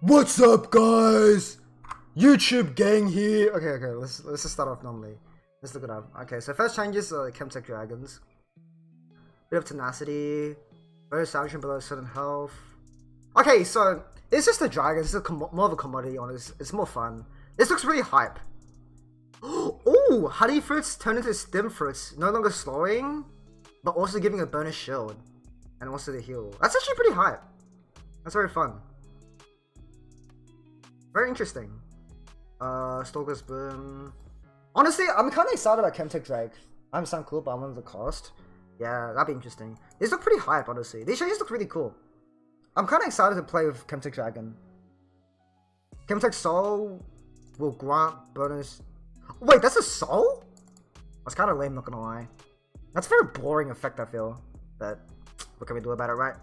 What's up, guys? YouTube gang here. Okay, let's just start off normally. Let's look it up. Okay, so first changes are Chemtech Dragons. Bit of tenacity. Very salvation below certain health. Okay, so it's just the dragons. It's more of a commodity on it. It's more fun. This looks really hype. Oh, honey fruits turn into stem fruits. No longer slowing, but also giving a bonus shield. And also the heal. That's actually pretty hype. That's very fun. Very interesting. Stalker's Boom. Honestly, I'm kind of excited about Chemtech Drake. I'm sound cool, but I wanted the cost. Yeah, that'd be interesting. These look pretty hype, honestly. These changes look really cool. I'm kind of excited to play with Chemtech Dragon. Chemtech Soul will grant bonus. Wait, that's a soul? That's kind of lame, not gonna lie. That's a very boring effect, I feel. But what can we do about it, right?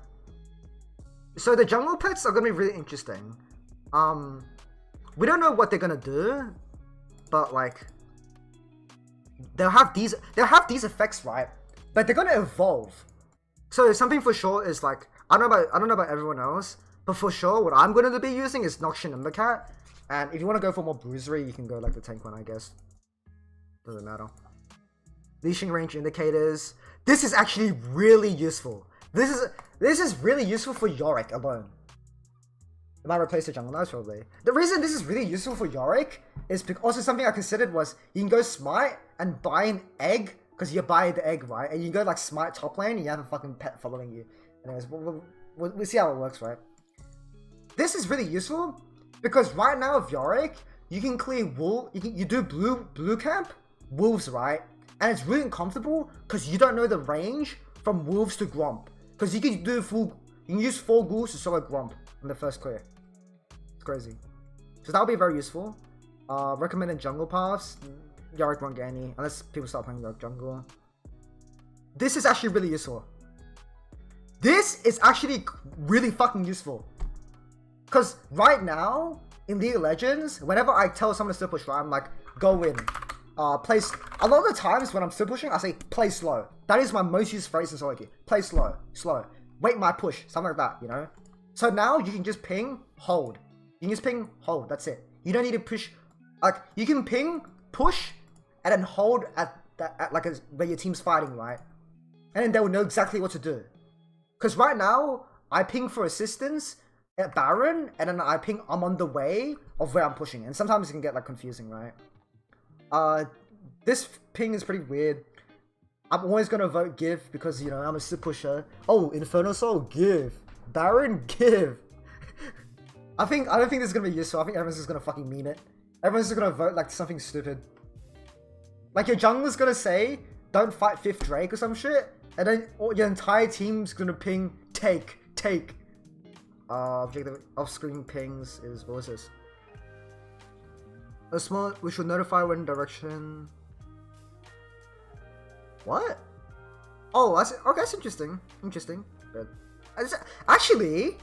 So the jungle pets are gonna be really interesting. We don't know what they're gonna do, but like they'll have these effects, right? But they're gonna evolve. So something for sure is like I don't know about everyone else, but for sure what I'm gonna be using is Noxian Embercat. And if you want to go for more Bruisery, you can go like the tank one, I guess. Doesn't matter. Leashing range indicators. This is actually really useful. This is really useful for Yorick alone. It might replace the Jungle Knives probably. The reason this is really useful for Yorick is because also something I considered was you can go smite and buy an egg because you buy the egg, right? And you go like smite top lane and you have a fucking pet following you. Anyways, we'll see how it works, right? This is really useful because right now with Yorick, you can clear wool. You do blue camp wolves, right? And it's really uncomfortable because you don't know the range from wolves to Gromp. Because you can use 4 ghouls to solo Gromp in the first clear. It's crazy. So that'll be very useful. Recommended jungle paths. Yorick won't get any unless people start playing Yorick jungle. This is actually really useful. This is actually really fucking useful. Because right now, in League of Legends, whenever I tell someone to still push, right, I'm like, go in. Place. A lot of the times when I'm still pushing, I say, play slow. That is my most used phrase in solo queue. Play slow. Slow. Wait my push. Something like that, you know? So now you can just ping, hold. You can just ping, hold. That's it. You don't need to push. Like, you can ping, push, and then hold at where your team's fighting, right? And then they will know exactly what to do. Because right now, I ping for assistance at Baron, and then I ping I'm on the way of where I'm pushing. And sometimes it can get like confusing, right? This ping is pretty weird. I'm always gonna vote give because, you know, I'm a sit pusher. Oh, Inferno Soul, give. Baron, give. I don't think this is gonna be useful. I think everyone's just gonna fucking meme it. Everyone's just gonna vote like something stupid. Like your jungler's gonna say, don't fight 5th Drake or some shit. And then your entire team's gonna ping, take. Objective off-screen pings is, what was this? A small, we should notify when direction. What? Oh, that's okay. That's interesting. Interesting. But actually,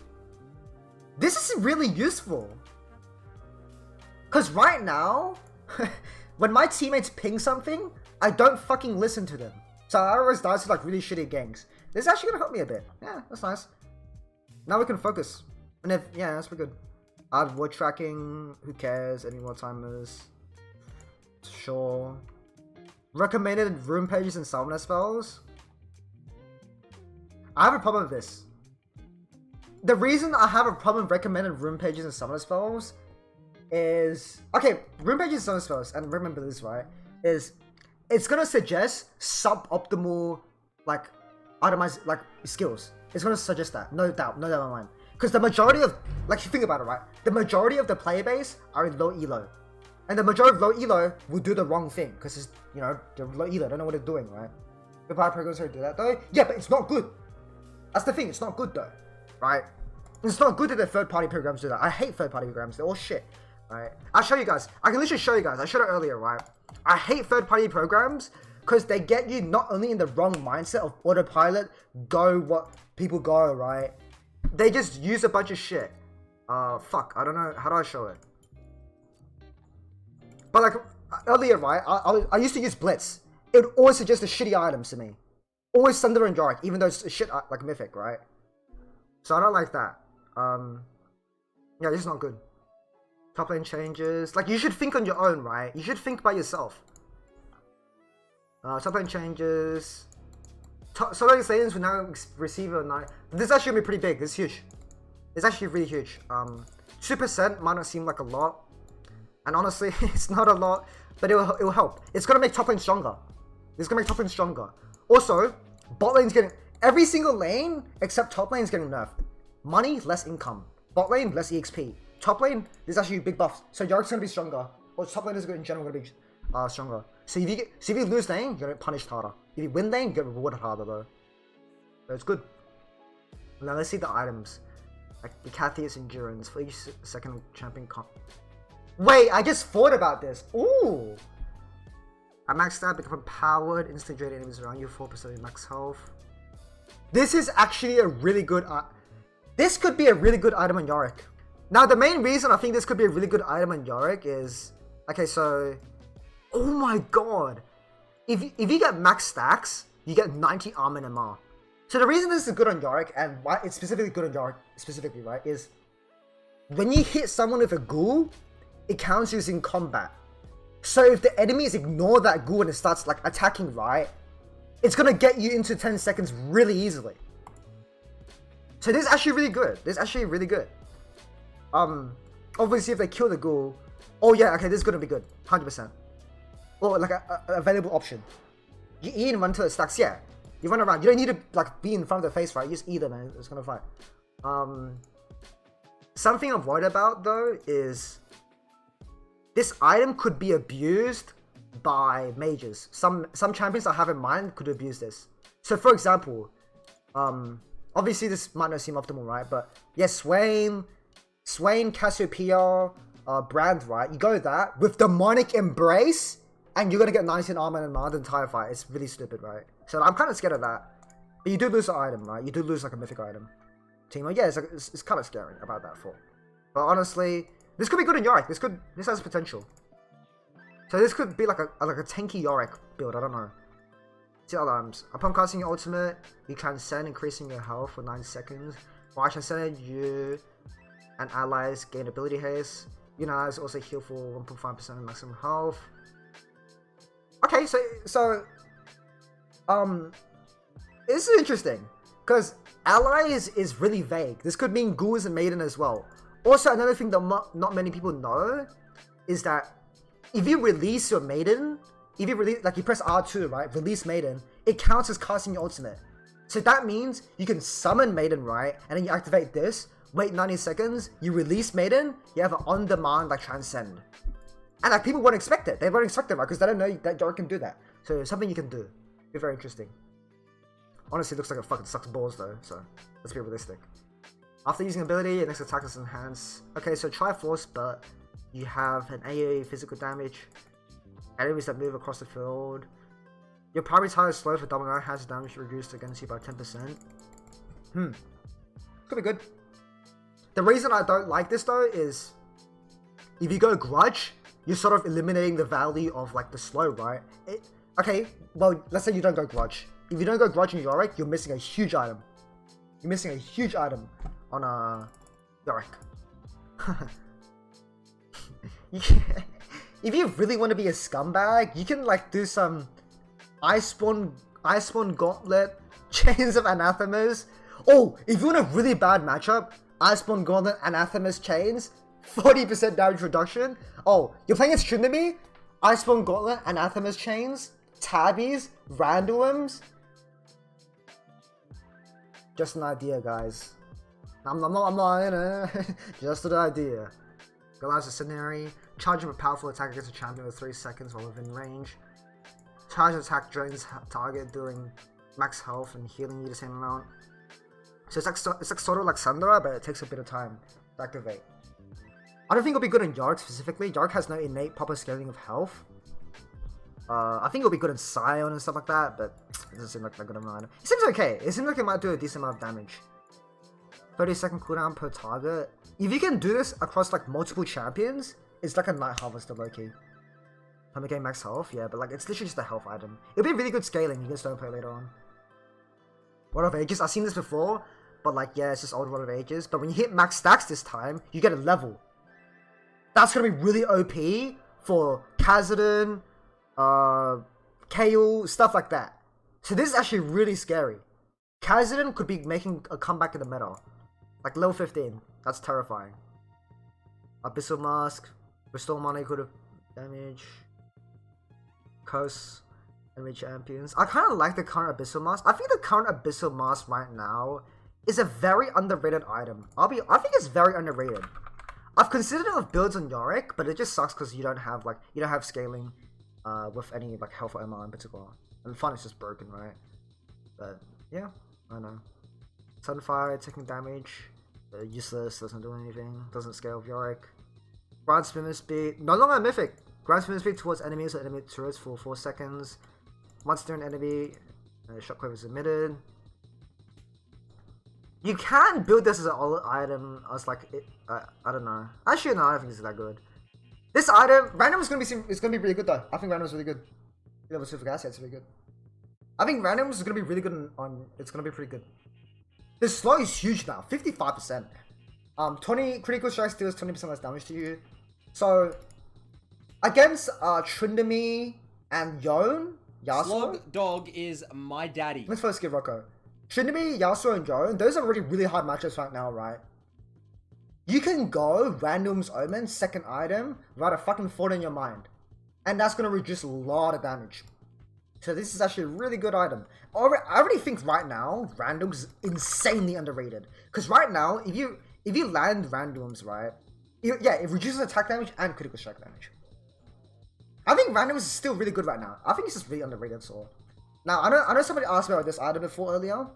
this is really useful. Cause right now, when my teammates ping something, I don't fucking listen to them. So I always die to like really shitty ganks. This is actually gonna help me a bit. Yeah, that's nice. Now we can focus. And if yeah, that's pretty good. Add word tracking. Who cares? Any more timers? Sure. Recommended room pages and summoner spells. I have a problem with this. The reason I have a problem with recommended room pages and summoner spells is okay. Room pages and summoner spells, and remember this, right? Is it's gonna suggest suboptimal like itemized like skills. It's gonna suggest that, no doubt in my mind. Because the majority of, like, you think about it, right? The majority of the player base are in low elo. And the majority of low elo will do the wrong thing. Because it's, you know, they're low elo, don't know what they're doing, right? The power programs do that though. Yeah, but it's not good. That's the thing, it's not good though. Right? It's not good that the third-party programs do that. I hate third-party programs, they're all shit. Right? I'll show you guys. I can literally show you guys. I showed it earlier, right? I hate third-party programs because they get you not only in the wrong mindset of autopilot, go what people go, right? They just use a bunch of shit. Fuck, I don't know. How do I show it? But like, earlier, right, I used to use Blitz. It would always suggest the shitty items to me. Always Thunder and Yorick, even though it's shit like Mythic, right? So I don't like that. Yeah, this is not good. Top lane changes. Like, you should think on your own, right? You should think by yourself. Top lane changes. So many lanes will now receive a 9. This is actually gonna be pretty big. This is huge. It's actually really huge. 2% might not seem like a lot. And honestly, it's not a lot. But it will help. It's gonna make top lane stronger. It's gonna make top lane stronger. Also, bot lane's getting... Every single lane except top lane is getting nerfed. Money, less income. Bot lane, less EXP. Top lane, there's actually big buffs. So Yorick's gonna be stronger. Or top lane is in general gonna be stronger. So if you lose lane, you're gonna get punished harder. If you win lane, you get rewarded harder though. So it's good. Now let's see the items. Like the Cathius Endurance for each second champion comp. Wait, I just thought about this. Ooh! At max stat, become empowered, instant drain enemies around you, 4% of max health. This is actually a really good... this could be a really good item on Yorick. Now, the main reason I think this could be a really good item on Yorick is... Okay, so... Oh my god! If you get max stacks, you get 90 armor and MR. So the reason this is good on Yorick, and why it's specifically good on Yorick, specifically, right, is... When you hit someone with a ghoul, it counts you as in combat. So if the enemies ignore that ghoul and it starts like attacking, right, it's gonna get you into 10 seconds really easily. So this is actually really good. This is actually really good. Obviously if they kill the ghoul, oh yeah, okay, this is gonna be good, 100%. Or like a available option. You eat and run till it stacks, yeah. You run around. You don't need to like be in front of the face, right? You just eat them and it's gonna fight. Something I'm worried about though is this item could be abused by mages. Some champions I have in mind could abuse this. So for example, obviously this might not seem optimal, right? But yeah, Swain, Cassiopeia, Brand, right? You go that with Demonic Embrace, and you're gonna get 19 armor and mana the entire fight. It's really stupid, right? So I'm kind of scared of that. But you do lose an item, right? You do lose like a mythic item. Teemo, yeah, it's kind of scary about that for. But honestly, this could be good in Yorick. This has potential. So this could be like a tanky Yorick build. I don't know. See alarms. Upon casting your ultimate, you transcend, increasing your health for 9 seconds. While transcended, you and allies gain ability haste. You and allies also heal for 1.5% of maximum health. Okay, so this is interesting because allies is really vague. This could mean ghouls and maiden as well. Also, another thing that not many people know is that if you release your maiden, if you release, like you press R2, right, release maiden, it counts as casting your ultimate. So that means you can summon maiden, right, and then you activate this, wait 90 seconds, you release maiden, you have an on-demand like transcend. And like people won't expect it. They won't expect it, right, because they don't know that Yorick can do that. So it's something you can do. It'd be very interesting. Honestly, it looks like it fucking sucks balls though, so let's be realistic. After using ability, your next attack is enhanced. Okay, so Triforce, but you have an AoE physical damage. Enemies that move across the field. Your primary target is slow for double 9 has damage reduced against you by 10%. Could be good. The reason I don't like this though is if you go Grudge, you're sort of eliminating the value of like the slow, right? Okay, well, let's say you don't go Grudge. If you don't go Grudge in Yorick, you're missing a huge item. You're missing a huge item on Yorick. If you really want to be a scumbag, you can like do some Iceborne Gauntlet, Chains of Anathemas. Oh, if you want a really bad matchup, Iceborne Gauntlet, Anathemas, Chains, 40% damage reduction. Oh, you're playing against Trinity? Iceborne Gauntlet, Anathemas, Chains, Tabbies, Randoms. Just an idea, guys. I'm not in it. Just an idea. Allows a scenario. Charge of a powerful attack against a champion for 3 seconds while within range. Charge attack drains target during max health and healing you the same amount. So it's like sort of like Sundara, but it takes a bit of time to activate. I don't think it'll be good in Yorick specifically. Yorick has no innate proper scaling of health. I think it'll be good in Scion and stuff like that, but it doesn't seem like a good amount. It seems okay. It seems like it might do a decent amount of damage. 30-second cooldown per target. If you can do this across like multiple champions, it's like a Night Harvester low-key. Time to gain max health, yeah, but like it's literally just a health item. It'll be really good scaling. You can stone play later on. What of ages? I've seen this before. but like, yeah, it's just Old World of Ages. But when you hit max stacks this time, you get a level. That's gonna be really OP for Khazadin, Kayle, stuff like that. So this is actually really scary. Khazadin could be making a comeback in the meta. Like level 15. That's terrifying. Abyssal Mask, Restore Money could have damage. Curse, enemy champions. I kind of like the current Abyssal Mask. I think the current Abyssal Mask right now is a very underrated item. I think it's very underrated. I've considered it with builds on Yorick, but it just sucks because you don't have scaling with any like health or MR in particular. And fun is just broken, right? But yeah, I know. Sunfire taking damage, useless, doesn't do anything, doesn't scale with Yorick. Ground spinner speed, no longer a mythic. Ground spinner speed towards enemies or enemy turrets for 4 seconds. Once near an enemy, shockwave is emitted. You can build this as an all item as like I don't know. Actually, no, I don't think it's that good. This item, random is gonna be really good though. I think random is really good. Level 2 for assets really good. I think random is gonna be really good on. It's gonna be pretty good. This slow is huge now, 55%. 20 critical strikes deals 20% less damage to you. So against Tryndamere and Yone, Yasuo. Slug Dog is my daddy. Let's first give Rocco. Tryndamere, Yasuo, and Yone, those are already really hard matchups right now, right? You can go Random's Omen, second item, without a fucking thought in your mind. And that's going to reduce a lot of damage. So this is actually a really good item. I already think right now, Random's insanely underrated. Because right now, if you land Randoms, right? It reduces attack damage and critical strike damage. I think Randoms is still really good right now. I think it's just really underrated, so... Now, I know somebody asked me about this item before earlier.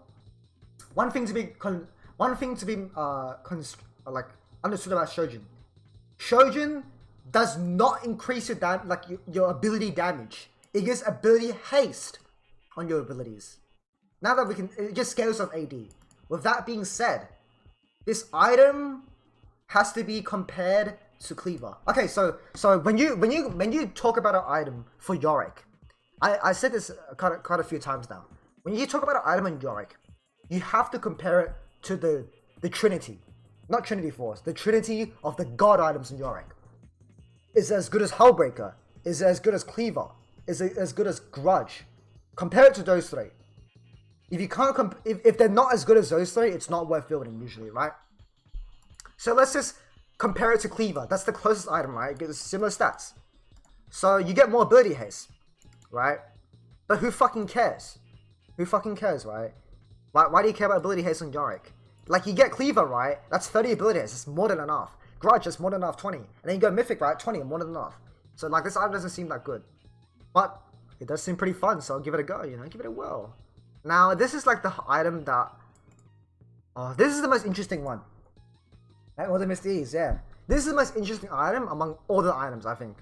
One thing to be understood about Shojin. Shojin does not increase your ability damage. It gives ability haste on your abilities. Now that it just scales off AD. With that being said, this item has to be compared to Cleaver. Okay, so when you talk about an item for Yorick, I said this quite a few times now. When you talk about an item in Yorick, you have to compare it to the Trinity. Not Trinity Force, the Trinity of the God items in Yorick. Is it as good as Hellbreaker? Is it as good as Cleaver? Is it as good as Grudge? Compare it to those three. If you can't if they're not as good as those three, it's not worth building usually, right? So let's just compare it to Cleaver. That's the closest item, right? It gives similar stats. So you get more ability haste, right? But who fucking cares? Who fucking cares, right? Why do you care about ability haste on Yorick? Like, you get Cleaver, right? That's 30 ability haste. It's more than enough. Grudge is more than enough, 20. And then you go Mythic, right? 20, more than enough. So, like, this item doesn't seem that good. But it does seem pretty fun, so I'll give it a go, you know? Give it a whirl. Now, this is, like, the item that... Oh, this is the most interesting one. Or the Misties, yeah. This is the most interesting item among all the items, I think.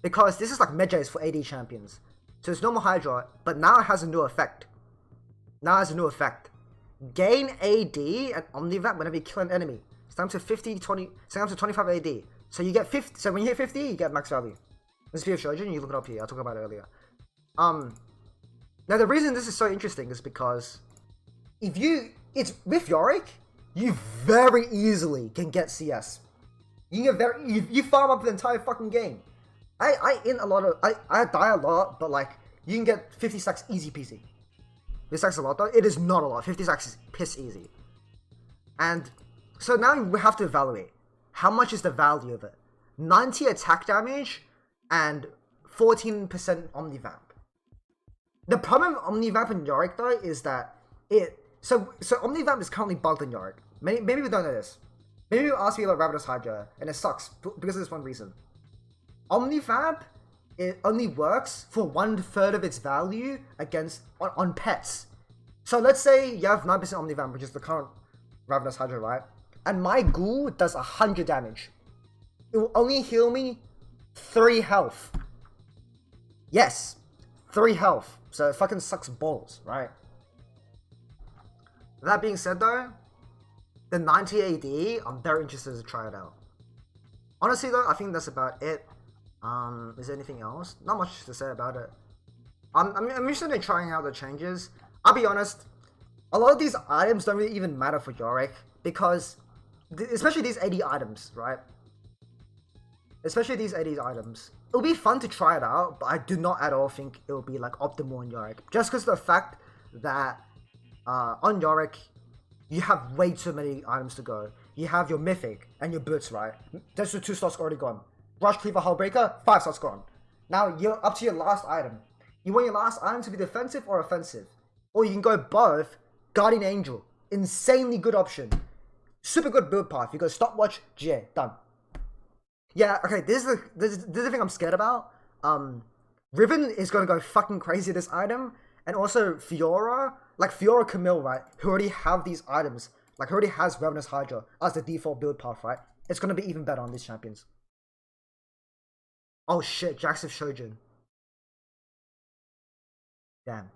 Because this is, like, Medjays for AD champions. So it's normal Hydra, but now it has a new effect. Gain AD and Omnivamp whenever you kill an enemy. It's down to 25 AD. So you get 50. So when you hit 50, you get max value. This video shows you, and you look it up here. I'll talk about it earlier. Now the reason this is so interesting is because it's with Yorick, you very easily can get CS. You farm up the entire fucking game. I die a lot, but like you can get 50 stacks easy peasy. 50 stacks a lot though? It is not a lot. 50 stacks is piss easy. And so now we have to evaluate. How much is the value of it? 90 attack damage and 14% Omnivamp. The problem with Omnivamp and Yorick though is that so Omnivamp is currently bugged in Yorick. Maybe we don't know this. Maybe you ask me about Ravenous Hydra and it sucks because of this one reason. Omnivamp, it only works for 1/3 of its value on pets. So let's say you have 9% Omnivamp, which is the current Ravenous Hydra, right? And my ghoul does 100 damage. It will only heal me 3 health. Yes, 3 health. So it fucking sucks balls, right? That being said though, the 90 AD, I'm very interested to try it out. Honestly though, I think that's about it. Is there anything else? Not much to say about it. I'm interested in trying out the changes. I'll be honest, a lot of these items don't really even matter for Yorick because, especially these 80 items, right? Especially these 80 items. It'll be fun to try it out, but I do not at all think it'll be like optimal on Yorick. Just because of the fact that on Yorick, you have way too many items to go. You have your Mythic and your Boots, right? Those are 2 slots already gone. Rush, Cleaver, Hullbreaker, 5 slots gone. Now you're up to your last item. You want your last item to be defensive or offensive? Or you can go both. Guardian Angel, insanely good option. Super good build path. You go Stopwatch, GA, done. Yeah, okay, this is the thing I'm scared about. Riven is gonna go fucking crazy this item. And also Fiora, like Fiora Camille, right? Who already have these items. Like, who already has Ravenous Hydra as the default build path, right? It's gonna be even better on these champions. Oh shit, Jax of Shojin. Damn.